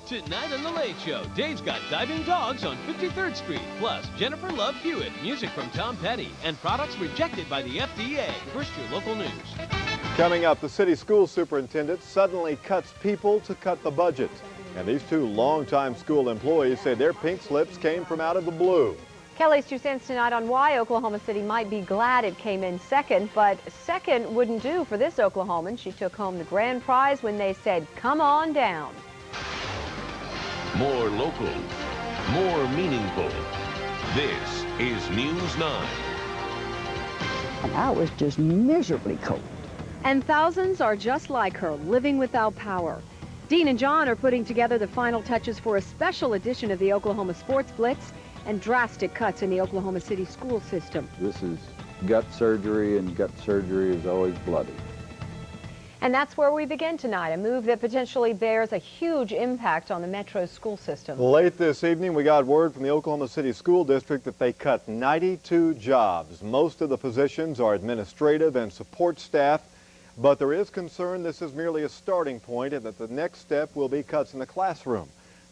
Tonight on The Late Show, Dave's got diving dogs on 53rd Street, plus Jennifer Love Hewitt, music from Tom Petty, and products rejected by the FDA. First, your local news. Coming up, the city school superintendent suddenly cuts people to cut the budget. And these two longtime school employees say their pink slips came from out of the blue. Kelly's 2 cents tonight on why Oklahoma City might be glad it came in second, but second wouldn't do for this Oklahoman. She took home the grand prize when they said, "Come on down." More local, more meaningful. This is News 9. I was just miserably cold. And thousands are just like her, living without power. Dean and John are putting together the final touches for a special edition of the Oklahoma Sports Blitz and drastic cuts in the Oklahoma City school system. This is gut surgery, and gut surgery is always bloody. And that's where we begin tonight, a move that potentially bears a huge impact on the Metro school system. Late this evening, we got word from the Oklahoma City School District that they cut 92 jobs. Most of the positions are administrative and support staff, but there is concern this is merely a starting point and that the next step will be cuts in the classroom.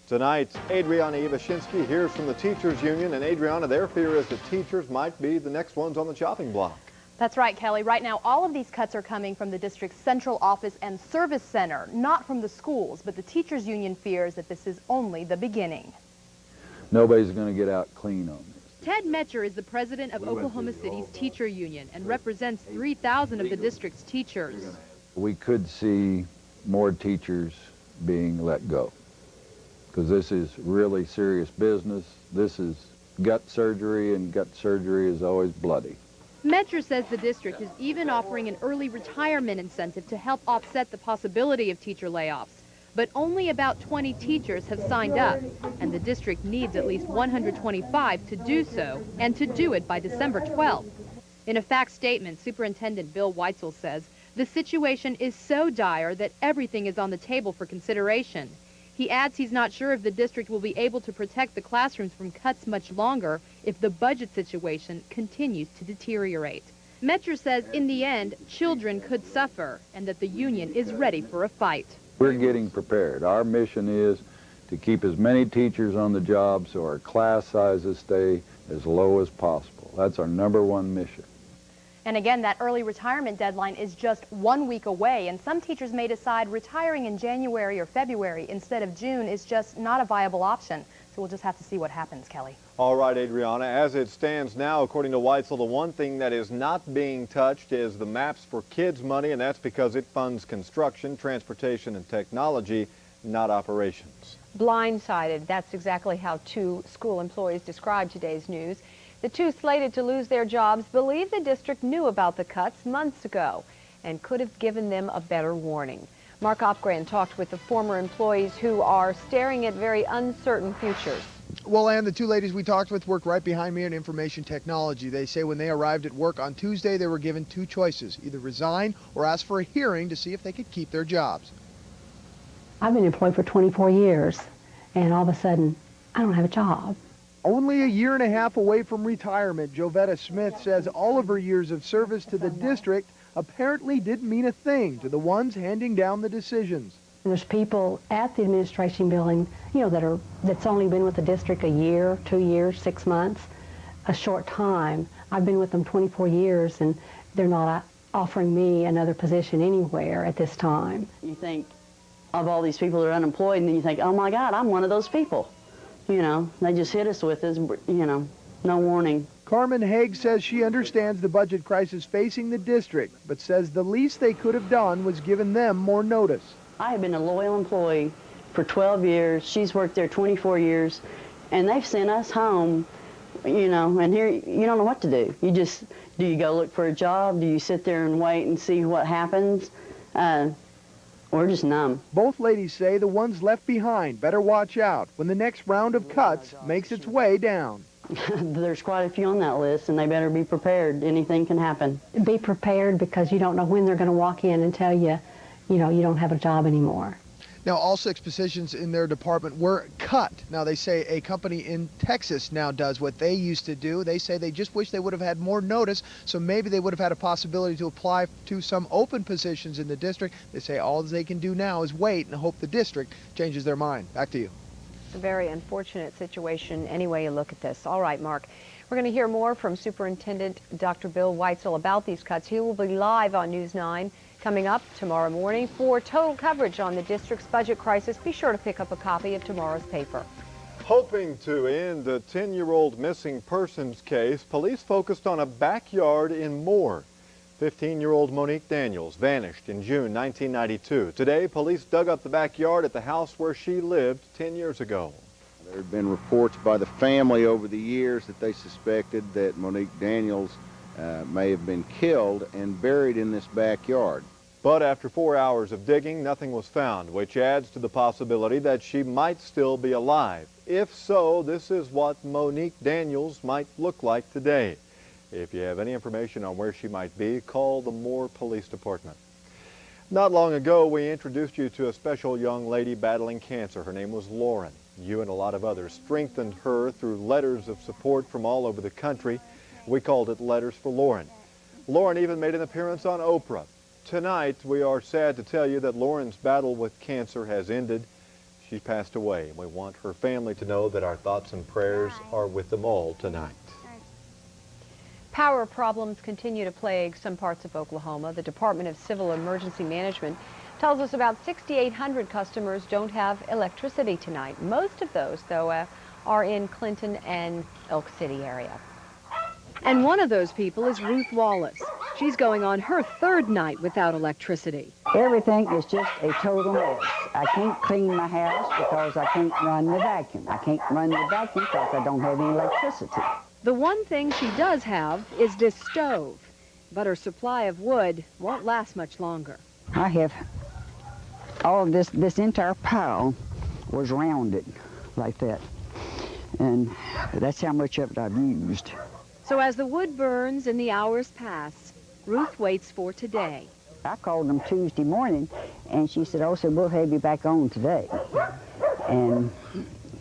Tonight, Adriana Ivashinsky hears from the teachers union, and Adriana, their fear is that teachers might be the next ones on the chopping block. That's right, Kelly. Right now, all of these cuts are coming from the district's central office and service center, not from the schools. But the teachers union fears that this is only the beginning. Nobody's going to get out clean on this. Ted Metcher is the president of Oklahoma City's teacher union and represents 3,000 of the district's teachers. We could see more teachers being let go because this is really serious business. This is gut surgery, and gut surgery is always bloody. Metcher says the district is even offering an early retirement incentive to help offset the possibility of teacher layoffs. But only about 20 teachers have signed up, and the district needs at least 125 to do so, and to do it by December 12th. In a fact statement, Superintendent Bill Weitzel says the situation is so dire that everything is on the table for consideration. He adds he's not sure if the district will be able to protect the classrooms from cuts much longer if the budget situation continues to deteriorate. Metcher says in the end, children could suffer and that the union is ready for a fight. We're getting prepared. Our mission is to keep as many teachers on the job so our class sizes stay as low as possible. That's our #1 mission. And again, that early retirement deadline is just 1 week away, and some teachers may decide retiring in January or February instead of June is just not a viable option. So we'll just have to see what happens, Kelly. All right, Adriana, as it stands now, according to Weitzel, the one thing that is not being touched is the Maps for Kids money, and that's because it funds construction, transportation, and technology, not operations. Blindsided, that's exactly how 2 school employees described today's news. The 2 slated to lose their jobs believe the district knew about the cuts months ago and could have given them a better warning. Mark Opgran talked with the former employees who are staring at very uncertain futures. Well, Ann, the 2 ladies we talked with work right behind me in information technology. They say when they arrived at work on Tuesday, they were given 2 choices, either resign or ask for a hearing to see if they could keep their jobs. I've been employed for 24 years, and all of a sudden, I don't have a job. Only a year and a half away from retirement, Jovetta Smith says all of her years of service to the district apparently didn't mean a thing to the ones handing down the decisions. There's people at the administration building, that's only been with the district a year, 2 years, 6 months, a short time. I've been with them 24 years, and they're not offering me another position anywhere at this time. You think of all these people that are unemployed, and then you think, oh my God, I'm one of those people. They just hit us with this, no warning. Carmen Haig says she understands the budget crisis facing the district, but says the least they could have done was given them more notice. I have been a loyal employee for 12 years. She's worked there 24 years, and they've sent us home, and here you don't know what to do. Do you go look for a job? Do you sit there and wait and see what happens? We're just numb. Both ladies say the ones left behind better watch out when the next round of cuts makes its way down. There's quite a few on that list, and they better be prepared. Anything can happen. Be prepared because you don't know when they're going to walk in and tell you, you don't have a job anymore. Now, all 6 positions in their department were cut. Now, they say a company in Texas now does what they used to do. They say they just wish they would have had more notice, so maybe they would have had a possibility to apply to some open positions in the district. They say all they can do now is wait and hope the district changes their mind. Back to you. It's a very unfortunate situation any way you look at this. All right, Mark. We're going to hear more from Superintendent Dr. Bill Weitzel about these cuts. He will be live on News 9 coming up tomorrow morning. For total coverage on the district's budget crisis, be sure to pick up a copy of tomorrow's paper. Hoping to end the 10-year-old missing persons case, police focused on a backyard in Moore. 15-year-old Monique Daniels vanished in June 1992. Today, police dug up the backyard at the house where she lived 10 years ago. There had been reports by the family over the years that they suspected that Monique Daniels may have been killed and buried in this backyard. But after 4 hours of digging, nothing was found, which adds to the possibility that she might still be alive. If so, this is what Monique Daniels might look like today. If you have any information on where she might be, call the Moore Police Department. Not long ago, we introduced you to a special young lady battling cancer. Her name was Lauren. You and a lot of others strengthened her through letters of support from all over the country. We called it Letters for Lauren. Lauren even made an appearance on Oprah. Tonight, we are sad to tell you that Lauren's battle with cancer has ended. She passed away. We want her family to know that our thoughts and prayers are with them all tonight. Power problems continue to plague some parts of Oklahoma. The Department of Civil Emergency Management tells us about 6,800 customers don't have electricity tonight. Most of those, though, are in Clinton and Elk City area. And one of those people is Ruth Wallace. She's going on her 3rd night without electricity. Everything is just a total mess. I can't clean my house because I can't run the vacuum. I can't run the vacuum because I don't have any electricity. The one thing she does have is this stove, but her supply of wood won't last much longer. I have all of this entire pile was rounded like that, and that's how much of it I've used. So as the wood burns and the hours pass, Ruth waits for today. I called them Tuesday morning, and she said, "Oh, so we'll have you back on today." And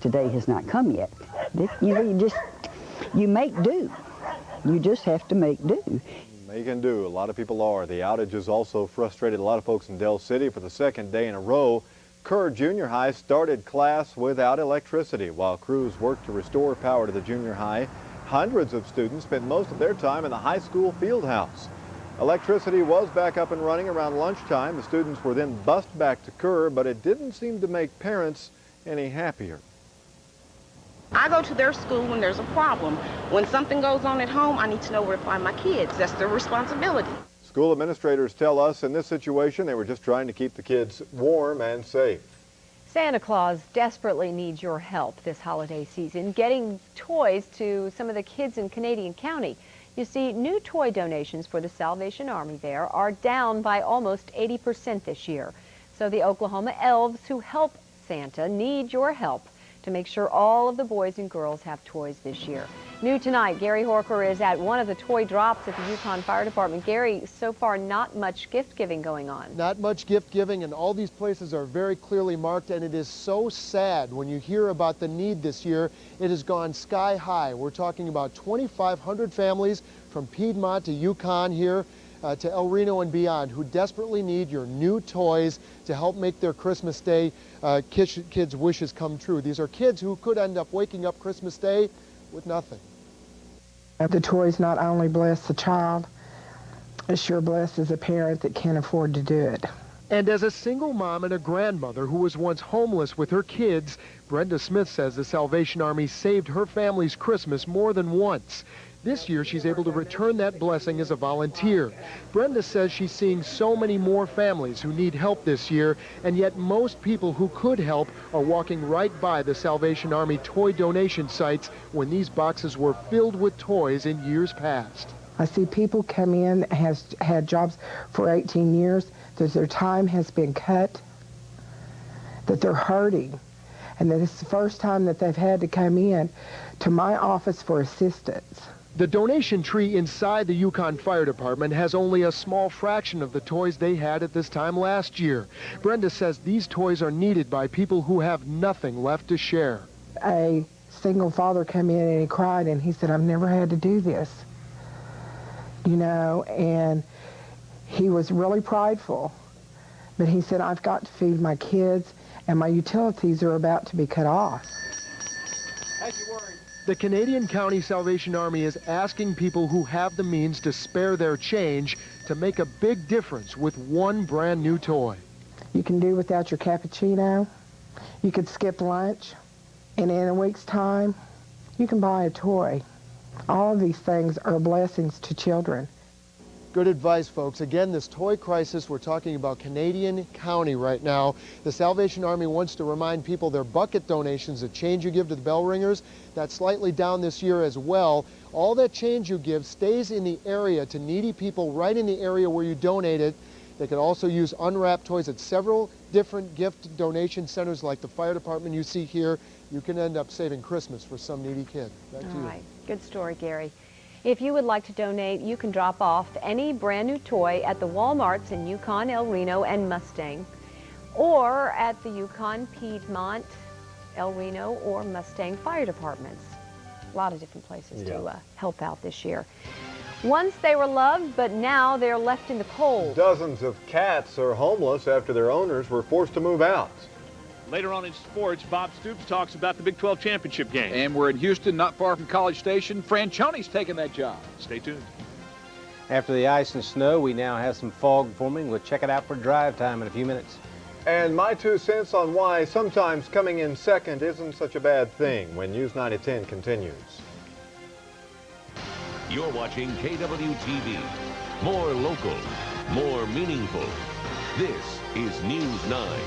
today has not come yet. You know, you make do. You just have to make do. Making do. A lot of people are. The outages also frustrated a lot of folks in Del City. For the 2nd day in a row, Kerr Junior High started class without electricity. While crews worked to restore power to the junior high, hundreds of students spent most of their time in the high school field house. Electricity was back up and running around lunchtime. The students were then bused back to Kerr, but it didn't seem to make parents any happier. I go to their school when there's a problem. When something goes on at home, I need to know where to find my kids. That's their responsibility. School administrators tell us in this situation they were just trying to keep the kids warm and safe. Santa Claus desperately needs your help this holiday season, getting toys to some of the kids in Canadian County. You see, new toy donations for the Salvation Army there are down by almost 80% this year. So the Oklahoma elves who help Santa need your help to make sure all of the boys and girls have toys this year. New tonight, Gary Horker is at one of the toy drops at the Yukon Fire Department. Gary, so far not much gift giving going on. Not much gift giving, and all these places are very clearly marked, and it is so sad when you hear about the need this year. It has gone sky high. We're talking about 2,500 families from Piedmont to Yukon here to El Reno and beyond who desperately need your new toys to help make their Christmas Day kids' wishes come true. These are kids who could end up waking up Christmas Day with nothing. The toys not only bless the child, it sure blesses a parent that can't afford to do it. And as a single mom and a grandmother who was once homeless with her kids, Brenda Smith says the Salvation Army saved her family's Christmas more than once. This year, she's able to return that blessing as a volunteer. Brenda says she's seeing so many more families who need help this year, and yet most people who could help are walking right by the Salvation Army toy donation sites when these boxes were filled with toys in years past. I see people come in, has had jobs for 18 years, that their time has been cut, that they're hurting, and that it's the first time that they've had to come in to my office for assistance. The donation tree inside the Yukon Fire Department has only a small fraction of the toys they had at this time last year. Brenda says these toys are needed by people who have nothing left to share. A single father came in and he cried and he said, I've never had to do this, you know, and he was really prideful. But he said, I've got to feed my kids and my utilities are about to be cut off. The Canadian County Salvation Army is asking people who have the means to spare their change to make a big difference with one brand new toy. You can do without your cappuccino. You could skip lunch. And in a week's time, you can buy a toy. All of these things are blessings to children. Good advice, folks. Again, this toy crisis, we're talking about Canadian County right now. The Salvation Army wants to remind people their bucket donations, the change you give to the bell ringers, that's slightly down this year as well. All that change you give stays in the area to needy people right in the area where you donate it. They can also use unwrapped toys at several different gift donation centers like the fire department you see here. You can end up saving Christmas for some needy kid. Back to you. All right. Good story, Gary. If you would like to donate, you can drop off any brand new toy at the Walmarts in Yukon, El Reno, and Mustang, or at the Yukon, Piedmont, El Reno, or Mustang fire departments. A lot of different places to help out this year. Once they were loved, but now they're left in the cold. Dozens of cats are homeless after their owners were forced to move out. Later on in sports, Bob Stoops talks about the Big 12 championship game. And we're in Houston, not far from College Station. Franchione's taking that job. Stay tuned. After the ice and snow, we now have some fog forming. We'll check it out for drive time in a few minutes. And my 2 cents on why sometimes coming in second isn't such a bad thing when News 9010 continues. You're watching KWTV. More local, more meaningful. This is News 9.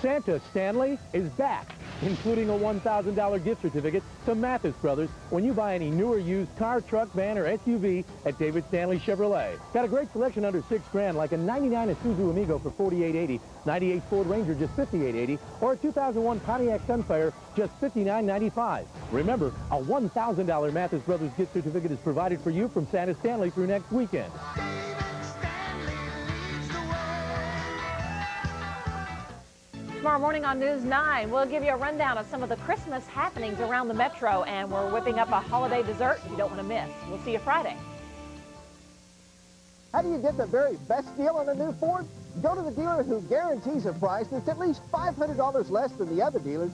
Santa Stanley is back, including a $1,000 gift certificate to Mathis Brothers when you buy any new or used car, truck, van, or SUV at David Stanley Chevrolet. Got a great selection under $6,000, like a '99 Isuzu Amigo for $4,880, '98 Ford Ranger just $5,880, or a 2001 Pontiac Sunfire just $59.95. Remember, a $1,000 Mathis Brothers gift certificate is provided for you from Santa Stanley through next weekend. Tomorrow morning on News 9, we'll give you a rundown of some of the Christmas happenings around the metro, and we're whipping up a holiday dessert you don't want to miss. We'll see you Friday. How do you get the very best deal on a new Ford? Go to the dealer who guarantees a price that's at least $500 less than the other dealers.